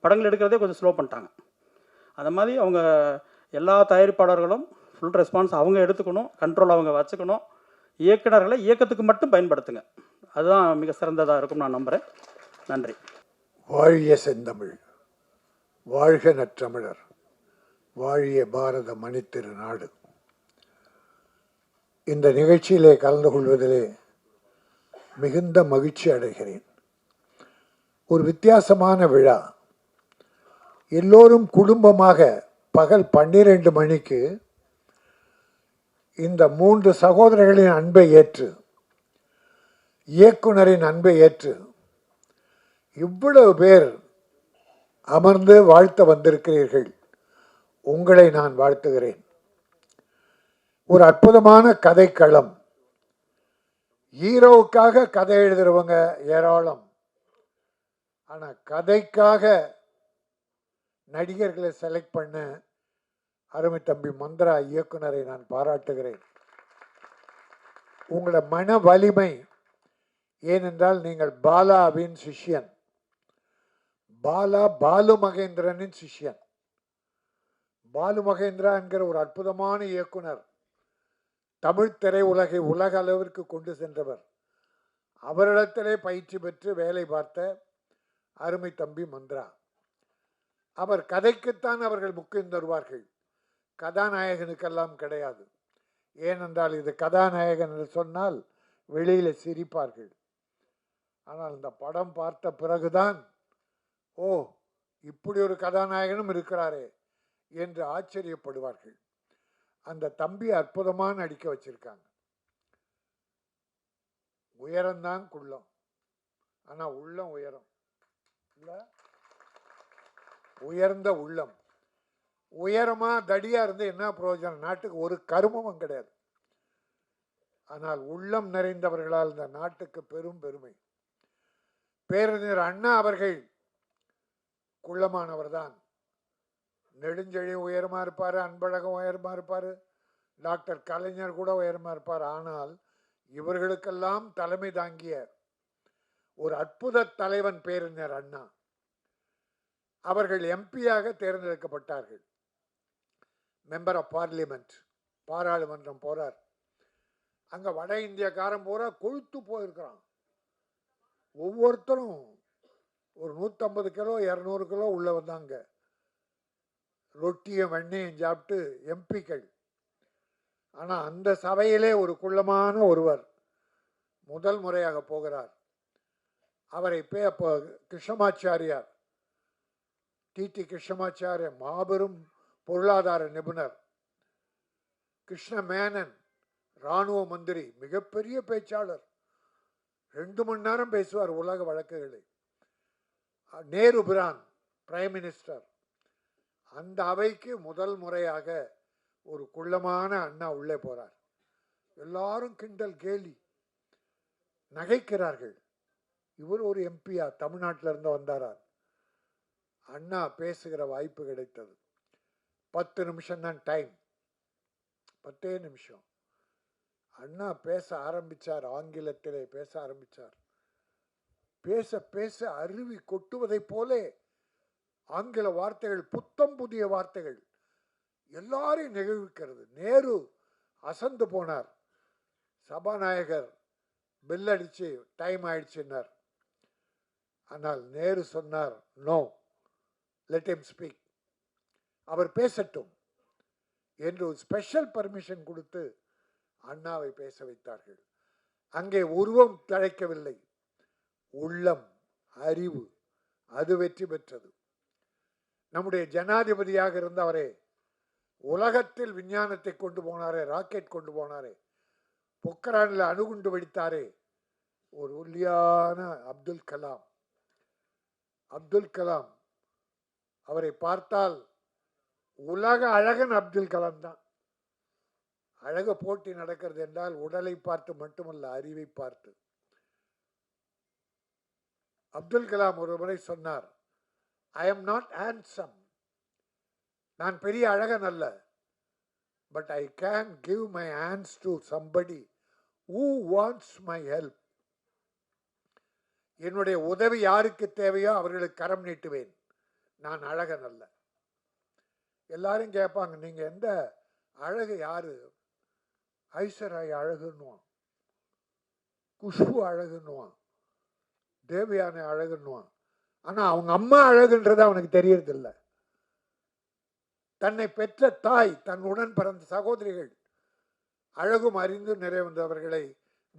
படங்கள் எடுக்கிறதே கொஞ்சம் ஸ்லோ பண்ணிட்டாங்க. அந்த மாதிரி அவங்க எல்லா தயாரிப்பாளர்களும் ஃபுல் ரெஸ்பான்ஸ் அவங்க எடுத்துக்கணும், கண்ட்ரோல் அவங்க வச்சுக்கணும். இயக்குனர்களை இயக்கத்துக்கு மட்டும் பயன்படுத்துங்க, அதுதான் மிக சிறந்ததாக இருக்கும் நான் நம்புகிறேன். நன்றி. வாழிய செந்தமிழ், வாழ்க நற்றமிழர், வாழிய பாரத மணித்திரு நாடு. இந்த நிகழ்ச்சியிலே கலந்து கொள்வதிலே மிகுந்த மகிழ்ச்சி அடைகிறேன். ஒரு வித்தியாசமான விழா, எல்லோரும் குடும்பமாக பகல் 12 மணிக்கு இந்த 3 சகோதரர்களின் அன்பை ஏற்று, இயக்குனரின் அன்பை ஏற்று இவ்வளவு பேர் அமர்ந்து வாழ்த்த வந்திருக்கிறீர்கள். உங்களை நான் வாழ்த்துகிறேன். ஒரு அற்புதமான கதைக்களம். ஹீரோவுக்காக கதை எழுதுறவங்க ஏராளம். ஆனா கதைக்காக நடிகர்களை செலக்ட் பண்ண அருமை தம்பி மந்த்ரா இயக்குனரை நான் பாராட்டுகிறேன். உங்களோட மன வலிமை. ஏனென்றால் நீங்கள் பாலாவின் சிஷ்யன். பாலா பாலு மகேந்திரனின் சிஷ்யன். பாலு மகேந்திரா என்கிற ஒரு அற்புதமான இயக்குனர், தமிழ் திரையுலகை உலக அளவிற்கு கொண்டு சென்றவர். அவரிடத்திலே பயிற்சி பெற்று வேலை பார்த்த அருமை தம்பி மந்த்ரா. அவர் கதைக்குத்தான் அவர்கள் முக்கியம் தருவார்கள், கதாநாயகனுக்கெல்லாம் கிடையாது. ஏனென்றால் இது கதாநாயகன் என்று சொன்னால் வெளியில சிரிப்பார்கள். ஆனால் இந்த படம் பார்த்த பிறகுதான், ஓ இப்படி ஒரு கதாநாயகனும் இருக்கிறாரே என்று ஆச்சரியப்படுவார்கள். அந்த தம்பி அற்புதமான நடிக்க வச்சிருக்காங்க. உயரம்தான் குள்ளம், ஆனா உள்ளம் உயரம் இல்ல, உயர்ந்த உள்ளம். உயரமா தடியா இருந்து என்ன பிரயோஜனம்? நாட்டுக்கு ஒரு கருமமும் கிடையாது. ஆனால் உள்ளம் நிறைந்தவர்களால் இந்த நாட்டுக்கு பெரும் பெருமை. பேரறிஞர் அண்ணா அவர்கள் குள்ளமானவர் தான். நெடுஞ்செழி உயரமா இருப்பாரு, அன்பழகம் உயரமா இருப்பாரு, டாக்டர் கலைஞர் கூட உயரமா இருப்பார். ஆனால் இவர்களுக்கெல்லாம் தலைமை தாங்கிய ஒரு அற்புத தலைவன் பேரறிஞர் அண்ணா. அவர்கள் எம்பியாக தேர்ந்தெடுக்கப்பட்டார்கள். மெம்பர் ஆஃப் பார்லிமெண்ட், பாராளுமன்றம் போறார். அங்க வட இந்தியக்காரன் பூரா கொழுத்து போயிருக்கிறான். ஒவ்வொருத்தரும் ஒரு 150 கிலோ 200 கிலோ உள்ள வந்தாங்க. ரொட்டியும் வெண்ணையும் சாப்பிட்டு எம்பிக்கள். ஆனா அந்த சபையிலே ஒரு குள்ளமான ஒருவர் முதல் முறையாக போகிறார். அவரை அப்போ கிருஷ்ணமாச்சாரியார், டிடி கிருஷ்ணமாச்சாரியார், மாபெரும் பொருளாதார நிபுணர். கிருஷ்ண மேனன், இராணுவ மந்திரி, மிகப்பெரிய பேச்சாளர், 2 மணி நேரம் பேசுவார் உலக வழக்குகளை. நேரு பிரான், பிரைம் மினிஸ்டர். அந்த அவைக்கு முதல் முறையாக ஒரு குள்ளமான அண்ணா உள்ளே போறார். எல்லாரும் கிண்டல் கேலி நகைக்கிறார்கள். இவர் ஒரு எம்பியா, தமிழ்நாட்டில் இருந்து வந்தாரா? அண்ணா பேசுகிற வாய்ப்பு கிடைத்தது. 10 நிமிஷம் தான் டைம், 10 நிமிஷம். அண்ணா பேச ஆரம்பிச்சார், ஆங்கிலத்திலே பேச ஆரம்பிச்சார். பேச பேச அருவி கொட்டுவதை போலே ஆங்கில வார்த்தைகள், புத்தம் புதிய வார்த்தைகள் எல்லாரையும் நிகழ்விக்கிறது. நேரு அசந்து போனார். சபாநாயகர் பெல் அடிச்சு டைம் ஆயிடுச்சுன்னார். ஆனால் நேரு சொன்னார், நோ, லெட் ஹிம் ஸ்பீக், அவர் பேசட்டும் என்று ஒரு ஸ்பெஷல் பர்மிஷன் கொடுத்து அண்ணாவை பேச வைத்தார்கள். அங்கே உருவம் தழைக்கவில்லை, உள்ளம், அறிவு, அது வெற்றி பெற்றது. நம்முடைய ஜனாதிபதியாக இருந்தவரே உலகத்தில் விஞ்ஞானத்தை கொண்டு போனாரே, ராக்கெட் கொண்டு போனாரே, பொக்ரானில் அணுகுண்டு வெடித்தாரே, ஒரு ஒல்லியான அப்துல் கலாம். அப்துல் கலாம், அவரை பார்த்தால் உலக அழகன் அப்துல் கலாம் தான். அழக போட்டி நடக்கிறது என்றால் உடலை பார்த்து மட்டுமல்ல, அறிவை பார்த்து. அப்துல் கலாம் ஒரு முறை சொன்னார், ஐ எம் நாட் ஹேண்ட்சம், நான் பெரிய அழகன் அல்ல, but I can give my hands to somebody who wants my help. என்னுடைய உதவி யாருக்கு தேவையோ அவர்களுக்கு கரம் நீட்டுவேன், நான் அழகன் அல்ல. எல்லாரும் கேட்பாங்க, நீங்க எந்த அழகு யாரு? ஐஸ்வர்யா அழகுன்னுவான், குஷ்பு அழகுன்னுவான், தேவயானை அழகுன்னுவான். ஆனா அவங்க அம்மா அழகுன்றது அவனுக்கு தெரியறதில்லை. தன்னை பெற்ற தாய், தன் உடன் பிறந்த சகோதரிகள் அழகும் அறிந்து நிறைவந்தவர்களை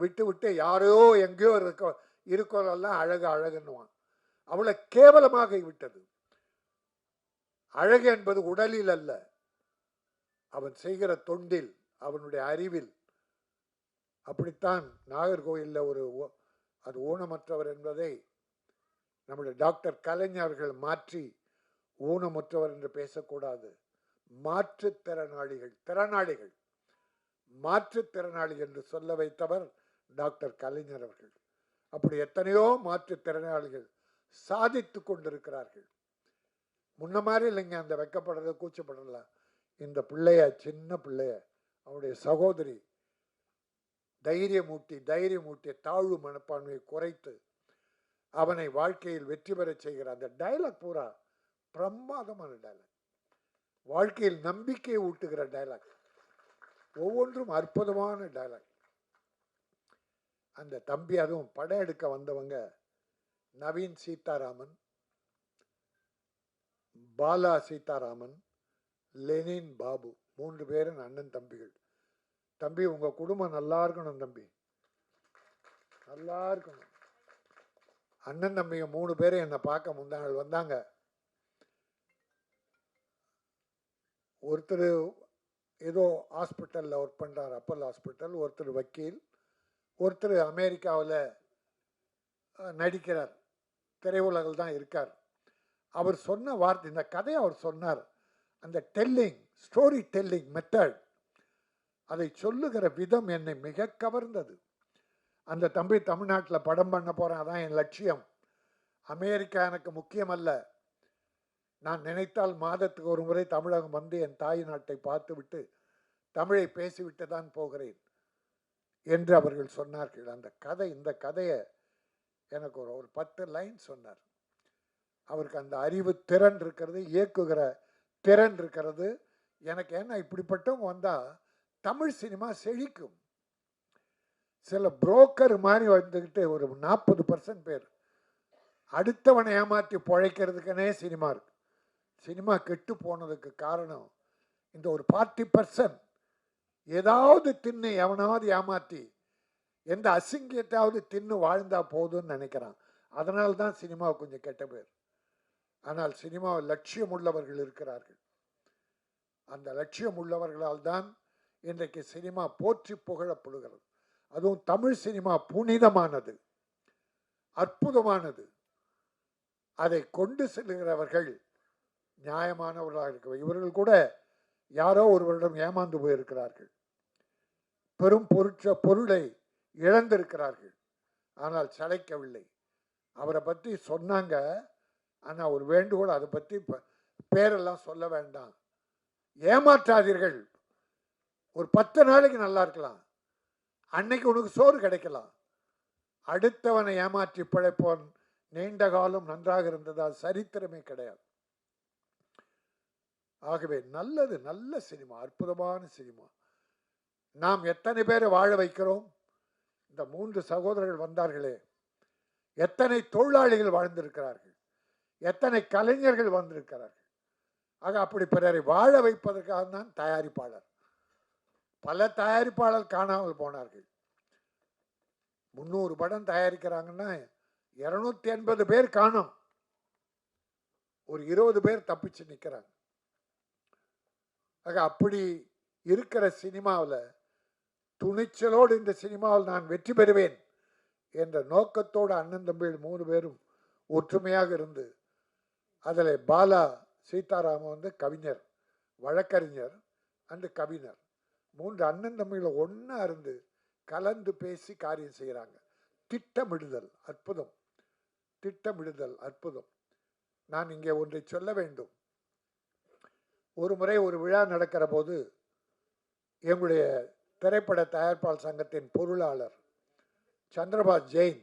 விட்டு விட்டு யாரோ எங்கேயோ இருக்கிறதெல்லாம் அழகு அழகுன்னுவான். அவளை கேவலமாக விட்டது. அழகு என்பது உடலில் அல்ல, அவன் செய்கிற தொண்டில், அவனுடைய அறிவில். அப்படித்தான் நாகர்கோயிலில் அது ஊனமற்றவர் என்பதை நம்முடைய டாக்டர் கலைஞர்கள் மாற்றி ஊனமுற்றவர் என்று பேசக்கூடாது, திறனாளிகள் மாற்றுத்திறனாளி என்று சொல்ல வைத்தவர் டாக்டர் கலைஞர் அவர்கள். அப்படி எத்தனையோ மாற்றுத்திறனாளிகள் சாதித்து கொண்டிருக்கிறார்கள். முன்ன மாதிரி இல்லைங்க, அந்த வெக்கப்படுறது கூச்சப்படலாம். இந்த பிள்ளைய, சின்ன பிள்ளைய, அவனுடைய சகோதரி தைரியமூட்டி தாழ்வு மனப்பான்மையை குறைத்து அவனை வாழ்க்கையில் வெற்றி பெற செய்கிற அந்த டைலாக் பூரா பிரமாதமான டைலாக், வாழ்க்கையில் நம்பிக்கையை ஊட்டுகிற டைலாக், ஒவ்வொன்றும் அற்புதமான டைலாக். அந்த தம்பி, அதுவும் படம் எடுக்க வந்தவங்க நவீன் சீதாராமன், பாலா சீதாராமன், லெனின் பாபு, 3 பேரும் அண்ணன் தம்பிகள். தம்பி, உங்க குடும்பம் நல்லா இருக்கணும் தம்பி, நல்லா இருக்கணும். அண்ணன் தம்பிங்க 3 பேரும் என்னை பார்க்க முந்தா நாள் வந்தாங்க. ஒருத்தர் ஏதோ ஹாஸ்பிட்டலில் ஒர்க் பண்ணுறார், அப்பல் ஹாஸ்பிட்டல். ஒருத்தர் வக்கீல், ஒருத்தர் அமெரிக்காவில் நடிக்கிறார், திரையுலகில் தான் இருக்கார். அவர் சொன்ன வார்த்தை, இந்த கதையை அவர் சொன்னார், அந்த ஸ்டோரி டெல்லிங் மெத்தட், அதை சொல்லுகிற விதம் என்னை மிக கவர்ந்தது. அந்த தம்பி தமிழ்நாட்டில் படம் பண்ண போகிறேன், அதான் என் லட்சியம். அமெரிக்கா எனக்கு முக்கியம் அல்ல, நான் நினைத்தால் மாதத்துக்கு ஒரு முறை தமிழகம் வந்து என் தாய் நாட்டை பார்த்துவிட்டு தமிழை பேசிவிட்டு தான் போகிறேன் என்று அவர்கள் சொன்னார்கள். இந்த கதையை எனக்கு ஒரு 10 லைன் சொன்னார். அவருக்கு அந்த அறிவு திறன் இருக்கிறது, இயக்குகிற திறன் இருக்கிறது. எனக்கு என்ன, இப்படிப்பட்டவங்க வந்தால் தமிழ் சினிமா செழிக்கும். சில புரோக்கர் மாதிரி வந்துக்கிட்டு ஒரு 40% பேர் அடுத்தவனை ஏமாற்றி பிழைக்கிறதுக்குனே சினிமா இருக்கு. சினிமா கெட்டு போனதுக்கு காரணம் இந்த ஒரு 40% ஏதாவது தின்னு எவனாவது ஏமாற்றி எந்த அசிங்கத்தாவது தின்னு வாழ்ந்தா போதும்னு நினைக்கிறான். அதனால தான் சினிமா கொஞ்சம் கெட்ட பேர். ஆனால் சினிமாவில் லட்சியம் உள்ளவர்கள் இருக்கிறார்கள். அந்த லட்சியம் உள்ளவர்களால் தான் இன்றைக்கு சினிமா போற்றி புகழப்படுகிறது. அதுவும் தமிழ் சினிமா புனிதமானது, அற்புதமானது. அதை கொண்டு செல்லுகிறவர்கள் நியாயமானவர்களாக இருக்கிறார்கள். இவர்கள் கூட யாரோ ஒருவரிடம் ஏமாந்து போயிருக்கிறார்கள், பெரும் பொருளை இழந்திருக்கிறார்கள், ஆனால் சளைக்கவில்லை. அவரை பற்றி சொன்னாங்க, ஆனால் ஒரு வேண்டுகோள், அதை பற்றி பேரெல்லாம் சொல்ல வேண்டாம், ஏமாற்றாதீர்கள். ஒரு 10 நாளைக்கு நல்லா இருக்கலாம், அன்னைக்கு உனக்கு சோறு கிடைக்கலாம். அடுத்தவனை ஏமாற்றி பிழைப்போன் நீண்ட காலம் நன்றாக இருந்ததா சரித்திரமே கிடையாது. ஆகவே நல்ல சினிமா, அற்புதமான சினிமா. நாம் எத்தனை பேரை வாழ வைக்கிறோம்? இந்த 3 சகோதரர்கள் வந்தார்களே, எத்தனை தொழிலாளிகள் வாழ்ந்திருக்கிறார்கள், எத்தனை கலைஞர்கள் வந்திருக்கிறார்கள். ஆக அப்படி பிறரை வாழ வைப்பதற்காக தான் தயாரிப்பாளர். பல தயாரிப்பாளர் காணாமல் போனார்கள். 300 படம் தயாரிக்கிறாங்கன்னா 280 பேர் காணோம், ஒரு 20 பேர் தப்பிச்சு நிற்கிறாங்க. ஆக அப்படி இருக்கிற சினிமாவில் துணிச்சலோடு இந்த சினிமாவில் நான் வெற்றி பெறுவேன் என்ற நோக்கத்தோடு அண்ணன் தம்பிகள் 3 பேரும் ஒற்றுமையாக இருந்து, அதில் பாலா சீதாராமன் கவிஞர், வழக்கறிஞர் அண்டு கவிஞர், 3 அண்ணன் தம்பிகள் ஒன்றா இருந்து கலந்து பேசி காரியம் செய்கிறாங்க. திட்டமிடுதல் அற்புதம், திட்டமிடுதல் அற்புதம். நான் இங்கே ஒன்றை சொல்ல வேண்டும். ஒரு முறை ஒரு விழா நடக்கிற போது எங்களுடைய திரைப்பட தயாரிப்பாளர் சங்கத்தின் பொருளாளர் சந்திரபாஸ் ஜெயின்,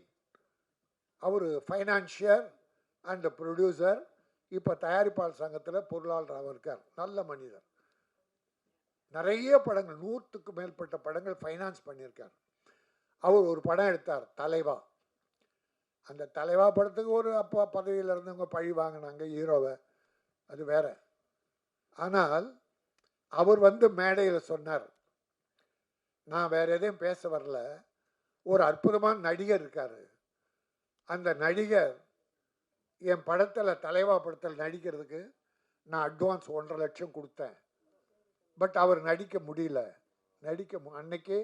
அவர் ஃபைனான்சியர் அண்ட் ப்ரொடியூசர், இப்போ தயாரிப்பாளர் சங்கத்தில் பொருளாளராக இருக்கார். நல்ல மனிதர். நிறைய படங்கள், 100க்கு மேற்பட்ட படங்கள் ஃபைனான்ஸ் பண்ணியிருக்கார். அவர் ஒரு படம் எடுத்தார், தலைவா. அந்த தலைவா படத்துக்கு ஒரு அப்பா பதவியில் இருந்தவங்க பழி வாங்கினாங்க ஹீரோவை, அது வேற. ஆனால் அவர் மேடையில் சொன்னார், நான் வேற எதையும் பேச வரல, ஒரு அற்புதமான நடிகர் இருக்கார், அந்த நடிகர் என் படத்தில், தலைவா படத்தில் நடிக்கிறதுக்கு நான் அட்வான்ஸ் 1,50,000 கொடுத்தேன். பட் அவர் நடிக்க முடியல. அன்னைக்கே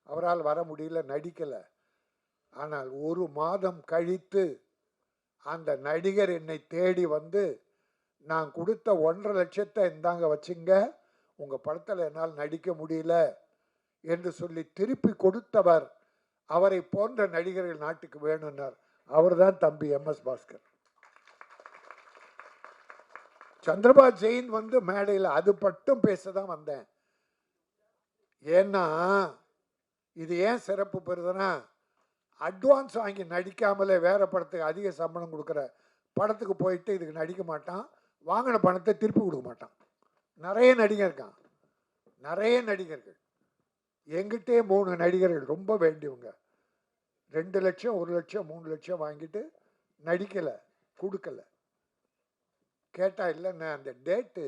அவரால் வர முடியல, நடிக்கலை. ஆனால் 1 மாதம் கழித்து அந்த நடிகர் என்னை தேடி வந்து, நான் கொடுத்த 1,50,000 இந்தாங்க வச்சுங்க, உங்கள் படத்தில் என்னால் நடிக்க முடியல என்று சொல்லி திருப்பி கொடுத்தவர். அவரை போன்ற நடிகர்கள் நாட்டுக்கு வேணும்னார். அவர் தான் தம்பி MS பாஸ்கர். சந்திரபா ஜெயின் வந்து மேடையில் அது மட்டும் பேச தான் வந்தேன். ஏன்னா இது ஏன் சிறப்பு பெறுதுன்னா, அட்வான்ஸ் வாங்கி நடிக்காமலே வேற படத்துக்கு அதிக சம்பளம் கொடுக்குற படத்துக்கு போயிட்டு இதுக்கு நடிக்க மாட்டான், வாங்கின பணத்தை திருப்பி கொடுக்க மாட்டான். நிறைய நடிகர் இருக்கான், நிறைய நடிகர்கள். எங்கிட்டே 3 நடிகர்கள் ரொம்ப வேண்டியவங்க 2 லட்சம் 1 லட்சம் 3 லட்சம் வாங்கிட்டு நடிக்கலை, கொடுக்கல. கேட்டா இல்லைண்ணே அந்த டேட்டு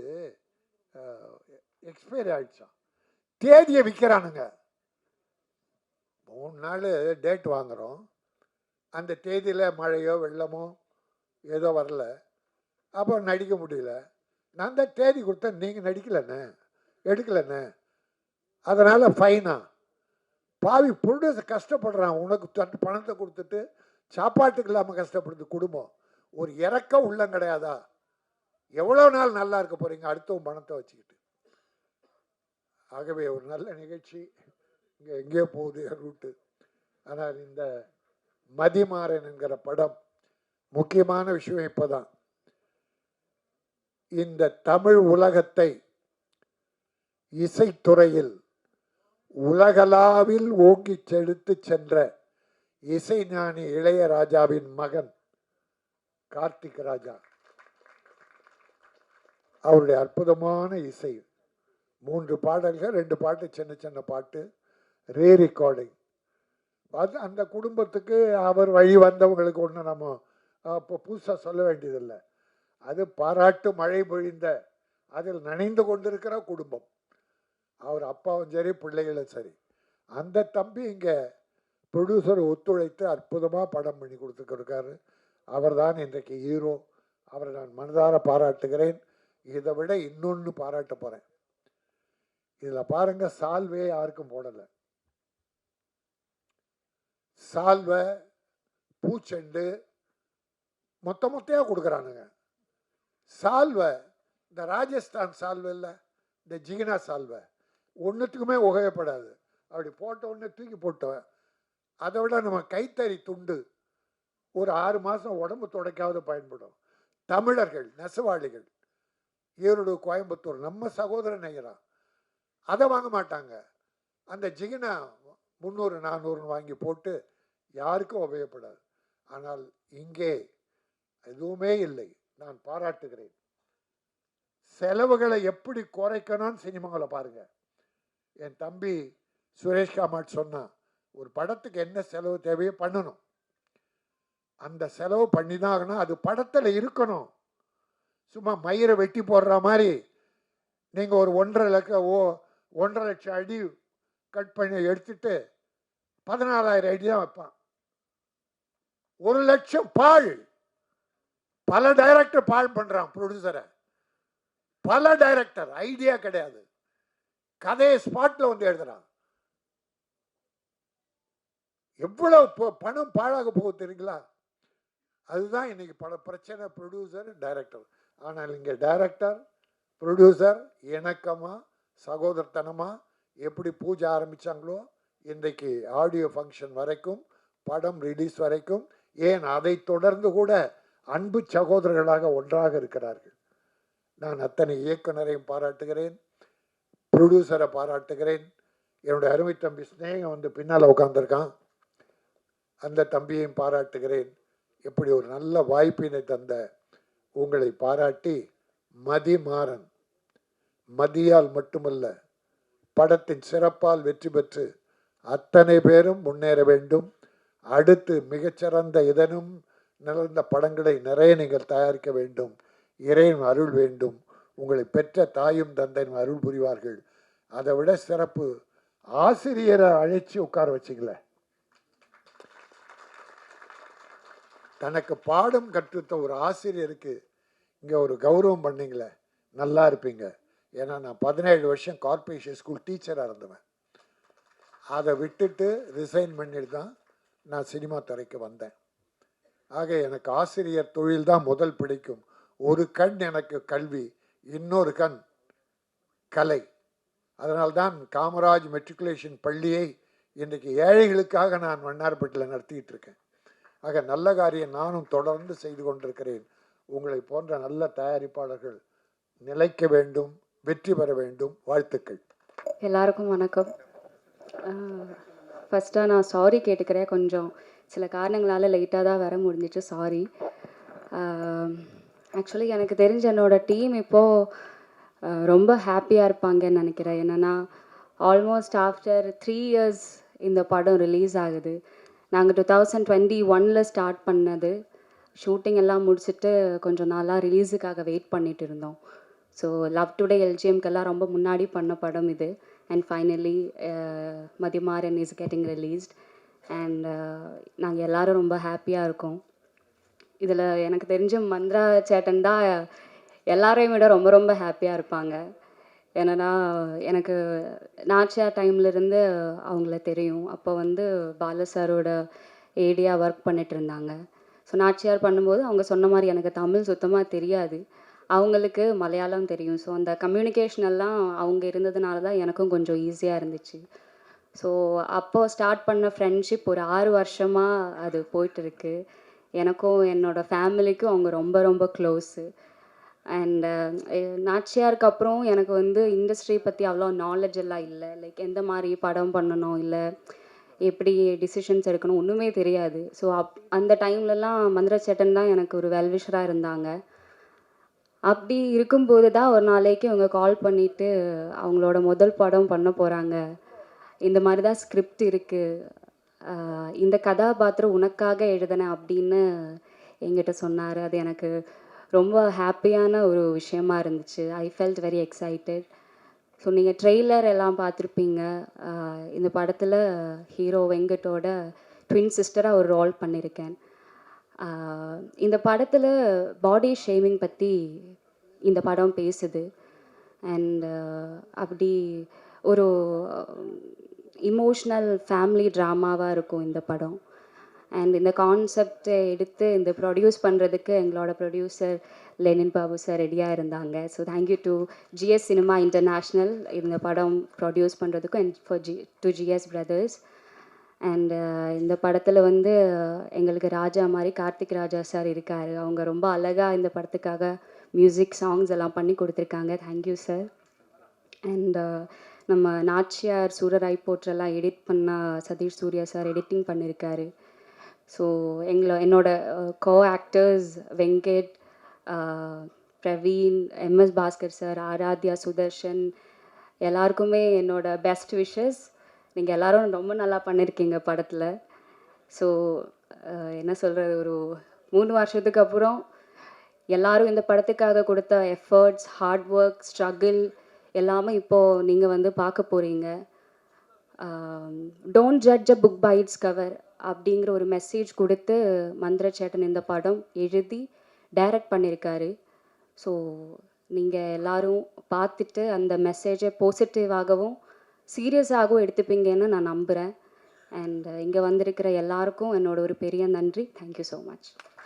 எக்ஸ்பைரி ஆயிடுச்சான், தேதியை விற்கிறானுங்க. 3 நாள் டேட் வாங்குகிறோம், அந்த தேதியில் மழையோ வெள்ளமோ ஏதோ வரல, அப்போ நடிக்க முடியல. நான் தான் தேதி கொடுத்தேன், நீங்கள் நடிக்கலண்ணே, எடுக்கலண்ணே, அதனால் ஃபைனா. பாவி ப்ரொடியூசர் கஷ்டப்படுறான், உனக்கு பணத்தை கொடுத்துட்டு சாப்பாட்டுக்கு இல்லாமல் கஷ்டப்படுது குடும்பம். ஒரு இறக்கம் உள்ளம் கிடையாதா? எவ்வளோ நாள் நல்லா இருக்க போகிறீங்க அடுத்தவன் பணத்தை வச்சுக்கிட்டு? ஆகவே ஒரு நல்ல நிகழ்ச்சி. இங்கே எங்கேயோ போகுது ரூட்டு. ஆனால் இந்த மதிமாறன் என்கிற படம் முக்கியமான விஷயம் இப்போதான். இந்த தமிழ் உலகத்தை இசைத்துறையில் உலகளாவில் ஓங்கி செலுத்து சென்ற இசைஞானி இளையராஜாவின் மகன் கார்த்திக் ராஜா. அவருடைய அற்புதமான இசை, 3 பாடல்கள், 2 பாட்டு சின்ன சின்ன பாட்டு, ரீ ரெக்கார்டிங். அது அந்த குடும்பத்துக்கு அவர் வழி வந்தவங்களுக்கு ஒன்று நம்ம இப்போ புதுசாக சொல்ல வேண்டியதில்லை. அது பாராட்டு மழை பொழிந்த அதில் நனைந்து கொண்டிருக்கிற குடும்பம். அவர் அப்பாவும் சரி பிள்ளைகளும் சரி. அந்த தம்பி இங்கே ப்ரொடியூசர் ஒத்துழைத்து அற்புதமாக படம் பண்ணி கொடுத்துருக்காரு. அவர் தான் இன்றைக்கு ஹீரோ. அவரை நான் மனதார பாராட்டுகிறேன். இதை விட இன்னொன்று பாராட்ட போகிறேன். இதில் பாருங்க, சால்வே யாருக்கும் போடலை. சால்வை பூச்செண்டு மொத்தையாக கொடுக்குறானுங்க. சால்வை இந்த ராஜஸ்தான் சால்வை இல்லை, இந்த ஜிகினா சால்வை ஒன்றுத்துக்குமே உகையப்படாது. அப்படி போட்ட உடனே தூக்கி போட்டோம். அதை விட நம்ம கைத்தறி துண்டு ஒரு 6 மாதம் உடம்பு துடைக்காவது பயன்படும். தமிழர்கள் நெசவாளிகள் ஈரோடு கோயம்புத்தூர் நம்ம சகோதரன் நெய்கிறான், அதை வாங்க மாட்டாங்க. அந்த ஜிகினா 300-400 வாங்கி போட்டு யாருக்கும் உபயோகப்படாது. ஆனால் இங்கே எதுவுமே இல்லை. நான் பாராட்டுகிறேன். செலவுகளை எப்படி குறைக்கணும்னு சினிமாவில் பாருங்க. என் தம்பி சுரேஷ் காமாட் சொன்னா, ஒரு படத்துக்கு என்ன செலவு தேவையோ பண்ணணும், அந்த செலவு பண்ணி தான் ஆகணும். அது படத்தில் இருக்கணும். சும்மா மயிரை வெட்டி போடுற மாதிரி நீங்கள் ஒரு 1.5 லட்சம் அடி கட் பண்ணி எடுத்துட்டு 14,000 அடி தான் வைப்பான். 1 லட்சம் பால். பல டைரக்டர் பால் பண்றான் ப்ரொடியூசரை. பல டைரக்டர் ஐடியா கிடையாது, கதையை ஸ்பாட்ல வந்து எழுதுறான். எவ்வளவு பணம் பாழாக போகுது தெரியுங்களா? அதுதான் இன்னைக்கு பல பிரச்சனை, ப்ரொடியூசர் டைரக்டர். ஆனால் இங்கே டைரக்டர் ப்ரொடியூசர் இணக்கமா சகோதரத்தனமா எப்படி பூஜை ஆரம்பிச்சாங்களோ இன்றைக்கு ஆடியோ ஃபங்க்ஷன் வரைக்கும், படம் ரிலீஸ் வரைக்கும், ஏன் அதை தொடர்ந்து கூட அன்பு சகோதரர்களாக ஒன்றாக இருக்கிறார்கள். நான் அத்தனை இயக்குனரையும் பாராட்டுகிறேன், ப்ரொடியூசரை பாராட்டுகிறேன். என்னுடைய அருமை தம்பி ஸ்னேகம் வந்து பின்னால் உட்காந்துருக்கான், அந்த தம்பியையும் பாராட்டுகிறேன். எப்படி ஒரு நல்ல வாய்ப்பினை தந்த உங்களை பாராட்டி, மதிமாறன் மதியால் மட்டுமல்ல படத்தின் சிறப்பால் வெற்றி பெற்று அத்தனை பேரும் முன்னேற வேண்டும். அடுத்து மிகச்சிறந்த இதனும் நிலர்ந்த படங்களை நிறைய நீங்கள் தயாரிக்க வேண்டும். இறைவன் அருள் வேண்டும். உங்களை பெற்ற தாயும் தந்தையும் அருள் புரிவார்கள். அதை விட சிறப்பு, ஆசிரியரை அழைச்சி உட்கார வச்சிக்கல, தனக்கு பாடம் கற்றுத்த ஒரு ஆசிரியருக்கு இங்கே ஒரு கௌரவம் பண்ணீங்களே, நல்லா இருப்பீங்க. ஏன்னா நான் 17 வருஷம் கார்ப்பரேஷன் ஸ்கூல் டீச்சராக இருந்தவன். அதை விட்டுட்டு ரிசைன் பண்ணிட்டு தான் நான் சினிமா துறைக்கு வந்தேன். ஆக எனக்கு ஆசிரியர் தொழில் தான் முதல் பிடிக்கும். ஒரு கண் எனக்கு கல்வி, இன்னொரு கண் கலை. அதனால்தான் காமராஜ் மெட்ரிகுலேஷன் பள்ளியை இன்றைக்கு ஏழைகளுக்காக நான் வண்ணாரப்பேட்டையில் நடத்திட்டு இருக்கேன். ஆக நல்ல காரியம் நானும் தொடர்ந்து செய்து கொண்டிருக்கிறேன். உங்களை போன்ற நல்ல தயாரிப்பாளர்கள் நிலைக்க வேண்டும், வெற்றி பெற வேண்டும். வாழ்த்துக்கள். எல்லாருக்கும் வணக்கம். ஃபஸ்ட்டாக நான் சாரி கேட்டுக்கிறேன். கொஞ்சம் சில காரணங்களால் லேட்டாக தான் வர முடிஞ்சிச்சு, சாரி. ஆக்சுவலி எனக்கு தெரிஞ்ச என்னோடய டீம் இப்போது ரொம்ப ஹாப்பியாக இருப்பாங்கன்னு நினைக்கிறேன். என்னென்னா ஆல்மோஸ்ட் ஆஃப்டர் 3 இயர்ஸ் இந்த படம் ரிலீஸ் ஆகுது. நாங்கள் 2021 ஸ்டார்ட் பண்ணது. ஷூட்டிங் எல்லாம் முடிச்சுட்டு கொஞ்சம் நாளாக ரிலீஸுக்காக வெயிட் பண்ணிட்டு இருந்தோம். ஸோ லவ் டுடே எல்ஜிஎம்க்கெல்லாம் ரொம்ப முன்னாடி பண்ண படம் இது. And finally Mathimaran is getting released. And நாங்கள் எல்லோரும் ரொம்ப ஹாப்பியாக இருக்கோம். இதில் எனக்கு தெரிஞ்ச மந்த்ரா சேட்டன் தான் எல்லாரையும் விட ரொம்ப ரொம்ப ஹாப்பியாக இருப்பாங்க. ஏன்னா எனக்கு நாச்சியார் டைம்லேருந்து அவங்கள தெரியும். அப்போ வந்து பால சாரோட ஏடியாக ஒர்க் பண்ணிட்டு இருந்தாங்க. ஸோ நாச்சியார் பண்ணும்போது அவங்க சொன்ன மாதிரி எனக்கு தமிழ் சுத்தமாக தெரியாது, அவங்களுக்கு மலையாளம் தெரியும். ஸோ அந்த கம்யூனிகேஷன் எல்லாம் அவங்க இருந்ததுனால தான் எனக்கும் கொஞ்சம் ஈஸியாக இருந்துச்சு. ஸோ அப்போது ஸ்டார்ட் பண்ண ஃப்ரெண்ட்ஷிப் ஒரு 6 வருஷமாக அது போயிட்டுருக்கு. எனக்கும் என்னோடய ஃபேமிலிக்கும் அவங்க ரொம்ப ரொம்ப க்ளோஸு. அண்டு நாச்சியாருக்கு அப்புறம் எனக்கு வந்து இண்டஸ்ட்ரி பற்றி அவ்வளோ நாலேஜ் எல்லாம் இல்லை. லைக் எந்த மாதிரி படம் பண்ணணும், இல்லை எப்படி டிசிஷன்ஸ் எடுக்கணும், ஒன்றுமே தெரியாது. ஸோ அந்த டைம்லலாம் மந்திர சேட்டன் தான் எனக்கு ஒரு வெல்விஷராக இருந்தாங்க. அப்படி இருக்கும்போது தான் ஒரு நாளைக்கு அவங்க கால் பண்ணிவிட்டு அவங்களோட முதல் படம் பண்ண போகிறாங்க, இந்த மாதிரி தான் ஸ்கிரிப்ட் இருக்குது, இந்த கதாபாத்திரம் உனக்காக எழுதினேன் அப்படின்னு என்கிட்ட சொன்னார். அது எனக்கு ரொம்ப ஹாப்பியான ஒரு விஷயமா இருந்துச்சு. I felt very excited. So நீங்கள் ட்ரெய்லர் எல்லாம் பார்த்துருப்பீங்க. இந்த படத்தில் ஹீரோ வெங்கட்டோட ட்வின் சிஸ்டராக ஒரு ரோல் பண்ணியிருக்கேன். இந்த படத்தில் பாடி ஷேமிங் பற்றி இந்த படம் பேசுது. அண்ட் அப்படி ஒரு இமோஷ்னல் ஃபேமிலி ட்ராமாவாக இருக்கும் இந்த படம். அண்ட் இந்த கான்செப்டை எடுத்து இந்த ப்ரொடியூஸ் பண்ணுறதுக்கு எங்களோட ப்ரொடியூசர் லெனின் பாபு சார் ரெடியாக இருந்தாங்க. So thank you to GS cinema international இந்த படம் ப்ரொடியூஸ் பண்ணுறதுக்கும், and for to GS brothers. And இந்த படத்தில் வந்து எங்களுக்கு ராஜா மாதிரி கார்த்திக் ராஜா சார் இருக்கார். அவங்க ரொம்ப அழகாக இந்த படத்துக்காக மியூசிக் சாங்ஸ் எல்லாம் பண்ணி கொடுத்துருக்காங்க. Thank you sir. அண்ட் நம்ம நாச்சியார் சூரராய் போற்றெல்லாம் எடிட் பண்ண சதீஷ் சூர்யா சார் எடிட்டிங் பண்ணியிருக்காரு. ஸோ என்னோட co actors Venkat, Praveen, MS Bhaskar sir, Aradhya, Sudharshan, எல்லாருக்குமே என்னோட பெஸ்ட் விஷஸ். நீங்கள் எல்லோரும் ரொம்ப நல்லா பண்ணியிருக்கீங்க படத்தில். ஸோ என்ன சொல்கிறது, ஒரு 3 வருஷத்துக்கு அப்புறம் எல்லோரும் இந்த படத்துக்காக கொடுத்த எஃபர்ட்ஸ், ஹார்ட் ஒர்க், ஸ்ட்ரகிள் எல்லாமே இப்போது நீங்கள் வந்து பார்க்க போகிறீங்க. Don't judge a book by its cover அப்படிங்கிற ஒரு மெசேஜ் கொடுத்து மந்திர சேட்டன் இந்த படம் எழுதி டைரக்ட் பண்ணியிருக்காரு. ஸோ நீங்கள் எல்லோரும் பார்த்துட்டு அந்த மெசேஜை பாசிட்டிவாகவும் சீரியஸாகவும் எடுத்துப்பீங்கன்னு நான் நம்புகிறேன். அண்ட் இங்கே வந்திருக்கிற எல்லாருக்கும் என்னோட ஒரு பெரிய நன்றி. Thank you so much.